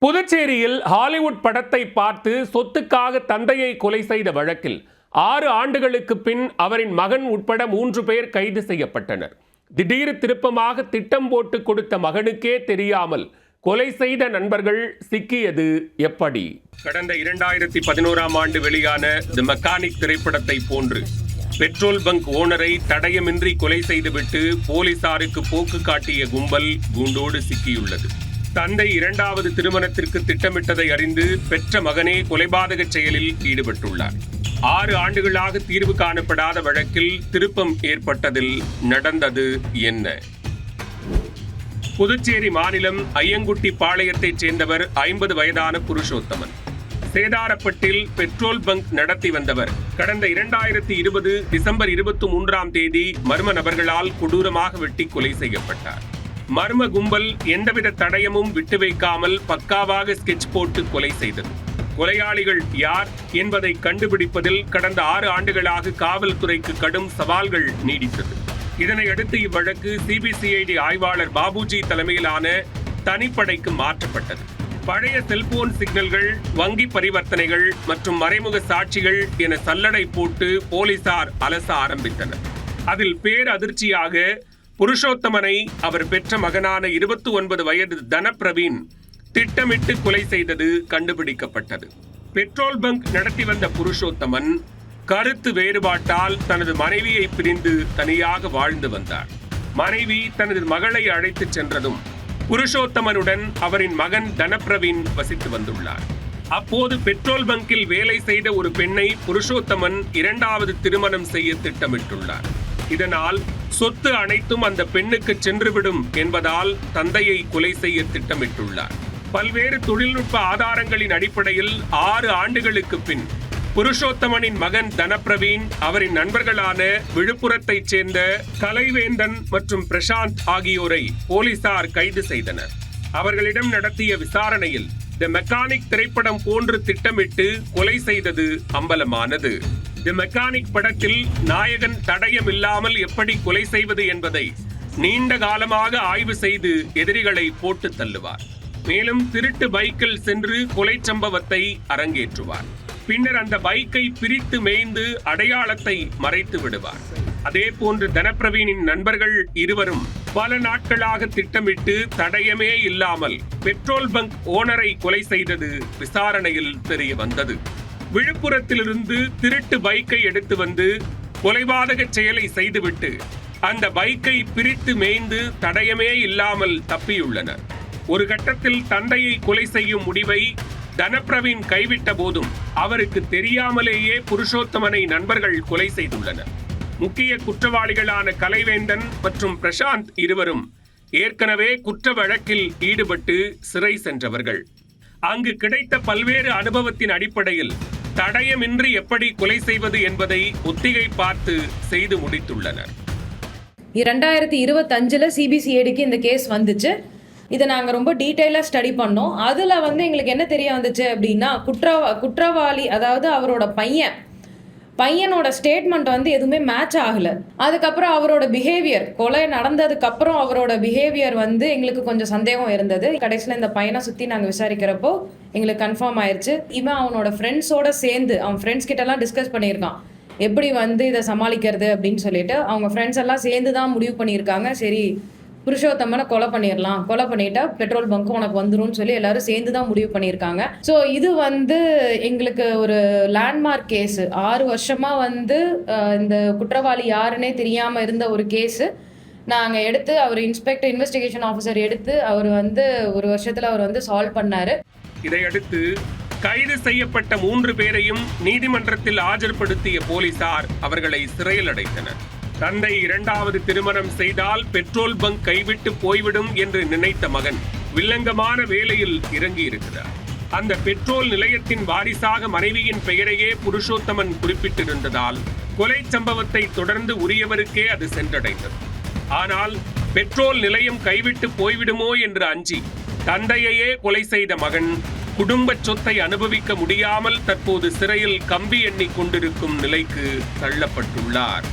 புதுச்சேரியில் ஹாலிவுட் படத்தை பார்த்து சொத்துக்காக தந்தையை கொலை செய்த வழக்கில் 6 ஆண்டுகளுக்கு பின் அவரின் மகன் உட்பட 3 பேர் கைது செய்யப்பட்டனர். திடீர் திருப்பமாக திட்டம் போட்டு கொடுத்த மகனுக்கே தெரியாமல் கொலை செய்த நண்பர்கள் சிக்கியது எப்படி? கடந்த 2011ஆம் ஆண்டு வெளியான தி மெக்கானிக் திரைப்படத்தை போன்று பெட்ரோல் பங்க் ஓனரை தடயமின்றி கொலை செய்துவிட்டு போலீசாருக்கு போக்கு காட்டிய கும்பல் கூண்டோடு சிக்கியுள்ளது. தந்தை 2வது திருமணத்திற்கு திட்டமிட்டதை அறிந்து பெற்ற மகனே கொலைபாதக செயலில் ஈடுபட்டுள்ளார். 6 ஆண்டுகளாக தீர்வு காணப்படாத வழக்கில் திருப்பம் ஏற்பட்டதில் நடந்தது என்ன? புதுச்சேரி மாநிலம் ஐயங்குட்டி பாளையத்தைச் சேர்ந்தவர் 50 வயதான புருஷோத்தமன். சேதாரப்பட்டில் பெட்ரோல் பங்க் நடத்தி வந்தவர். கடந்த 2020 டிசம்பர் 23ஆம் தேதி மர்ம நபர்களால் கொடூரமாக வெட்டி கொலை செய்யப்பட்டார். மர்ம கும்பல் எந்தவித தடயமும் விட்டு வைக்காமல் பக்காவாக ஸ்கெட்ச் போட்டு கொலை செய்தது. கொலையாளிகள் யார் என்பதை கண்டுபிடிப்பதில் கடந்த 6 ஆண்டுகளாக காவல்துறைக்கு கடும் சவால்கள் நீடித்தது. இதனையடுத்து இவ்வழக்கு சிபிசிஐடி ஆய்வாளர் பாபுஜி தலைமையிலான தனிப்படைக்கு மாற்றப்பட்டது. பழைய செல்போன் சிக்னல்கள், வங்கி பரிவர்த்தனைகள் மற்றும் மறைமுக சாட்சிகள் என சல்லடை போட்டு போலீசார் அலச ஆரம்பித்தனர். அதில் பேரதிர்ச்சியாக புருஷோத்தமனை அவர் பெற்ற மகனான 29 வயது தனப்பிரவீன் திட்டமிட்டு கொலை செய்தது கண்டுபிடிக்கப்பட்டது. பெட்ரோல் பங்க் நடத்தி வந்த புருஷோத்தமன் கருத்து வேறுபாட்டால் தனது மனைவியை பிரிந்து தனியாக வாழ்ந்து வந்தார். மனைவி தனது மகளை அழைத்து சென்றதும் புருஷோத்தமனுடன் அவரின் மகன் தனப்பிரவீன் வசித்து வந்துள்ளார். அப்போது பெட்ரோல் பங்கில் வேலை செய்த ஒரு பெண்ணை புருஷோத்தமன் 2வது திருமணம் செய்ய திட்டமிட்டுள்ளார். இதனால் சொத்து அனைத்தும் அந்த பெண்ணுக்கு சென்றுவிடும் என்பதால் தந்தையை கொலை செய்ய திட்டமிட்டுள்ளார். பல்வேறு தொழில்நுட்ப ஆதாரங்களின் அடிப்படையில் 6 ஆண்டுகளுக்கு பின் புருஷோத்தமனின் மகன் தனப்பிரவீன், அவரின் நண்பர்களான விழுப்புரத்தைச் சேர்ந்த கலைவேந்தன் மற்றும் பிரசாந்த் ஆகியோரை போலீசார் கைது செய்தனர். அவர்களிடம் நடத்திய விசாரணையில் தி மெக்கானிக் திரைப்படம் போன்று திட்டமிட்டு கொலை செய்தது அம்பலமானது. தி மெக்கானிக் படத்தில் நாயகன் தடயம் இல்லாமல் எப்படி கொலை செய்வது என்பதை நீண்ட காலமாக ஆய்வு செய்து எதிரிகளை போட்டு தள்ளுவார். மேலும் திருட்டு பைக்கில் சென்று கொலை சம்பவத்தை அரங்கேற்றுவார். பின்னர் அந்த பைக்கை பிரித்து மேய்ந்து அடையாளத்தை மறைத்து விடுவார். அதே போன்று தனப்பிரவீனின் நண்பர்கள் இருவரும் பல நாட்களாக திட்டமிட்டு தடயமே இல்லாமல் பெட்ரோல் பங்க் ஓனரை கொலை செய்தது விசாரணையில் தெரிய வந்தது. விழுப்புரத்திலிருந்து திருட்டு பைக்கை எடுத்து வந்து கொலைபாதக செயலை செய்துவிட்டு அந்த பைக்கை பிரித்து மேய்ந்து தடயமே இல்லாமல் தப்பியுள்ளனர். ஒரு கட்டத்தில் தந்தையை கொலை செய்யும் முடிவை தனப்பிரவீன் கைவிட்ட போதும் அவருக்கு தெரியாமலேயே புருஷோத்தமனை நண்பர்கள் கொலை செய்துள்ளனர். முக்கிய குற்றவாளிகளான கலைவேந்தன் மற்றும் பிரசாந்த் இருவரும் ஏற்கனவே குற்ற வழக்கில் ஈடுபட்டு சிறை சென்றவர்கள். அங்கு கிடைத்த பல்வேறு அனுபவத்தின் அடிப்படையில் தடயமின்றி எப்படி கொலை செய்வது என்பதை ஒத்திகை பார்த்து செய்து முடித்துள்ளனர். 2025 சிபிசிஐடிக்கு இந்த கேஸ் வந்துச்சு. இதை நாங்கள் ரொம்ப டீட்டெயிலாக ஸ்டடி பண்ணோம். அதில் எங்களுக்கு என்ன தெரிய வந்துச்சு அப்படின்னா, குற்றவாளி அதாவது அவரோட பையனோட ஸ்டேட்மெண்ட் எதுவுமே மேட்ச் ஆகலை. அதுக்கப்புறம் அவரோட பிஹேவியர், கொலை நடந்ததுக்கப்புறம் அவரோட பிஹேவியர் எங்களுக்கு கொஞ்சம் சந்தேகம் இருந்தது. கடைசியில் இந்த பையனை சுற்றி நாங்கள் விசாரிக்கிறப்போ எங்களுக்கு கன்ஃபார்ம் ஆயிடுச்சு. இவன் அவனோட ஃப்ரெண்ட்ஸோட சேர்ந்து அவன் ஃப்ரெண்ட்ஸ் கிட்டலாம் டிஸ்கஸ் பண்ணியிருக்கான் எப்படி இதை சமாளிக்கிறது அப்படின்னு சொல்லிட்டு. அவங்க ஃப்ரெண்ட்ஸ் எல்லாம் சேர்ந்து தான் முடிவு பண்ணியிருக்காங்க, சரி புருஷோத்தமனை கொலை பண்ணிடலாம், கொலை பண்ணிட்டா பெட்ரோல் பங்கும் உனக்கு வந்துடும் சொல்லி எல்லாரும் சேர்ந்து தான் முடிவு பண்ணியிருக்காங்க. ஸோ இது எங்களுக்கு ஒரு லேண்ட்மார்க் கேஸு. 6 வருஷமா இந்த குற்றவாளி யாருன்னே தெரியாமல் இருந்த ஒரு கேஸு நாங்கள் எடுத்து அவர் இன்வெஸ்டிகேஷன் ஆஃபீஸர் எடுத்து அவர் 1 வருஷத்தில் அவர் சால்வ் பண்ணாரு. இதையடுத்து கைது செய்யப்பட்ட 3 பேரையும் நீதிமன்றத்தில் ஆஜர்படுத்திய போலீசார் அவர்களை சிறையில் அடைத்தனர். தந்தை 2வது திருமணம் செய்தால் பெட்ரோல் பங்க் கைவிட்டு போய்விடும் என்று நினைத்த மகன் வில்லங்கமான வேலையில் இறங்கி இருக்கிறார். அந்த பெட்ரோல் நிலையத்தின் வாரிசாக மனைவியின் பெயரையே புருஷோத்தமன் குறிப்பிட்டிருந்ததால் கொலை சம்பவத்தை தொடர்ந்து உரியவருக்கே அது சென்றடைந்தது. ஆனால் பெட்ரோல் நிலையம் கைவிட்டு போய்விடுமோ என்று அஞ்சி தந்தையையே கொலை செய்த மகன் குடும்ப சொத்தை அனுபவிக்க முடியாமல் தற்போது சிறையில் கம்பி எண்ணிக் கொண்டிருக்கும் நிலைக்கு தள்ளப்பட்டுள்ளார்.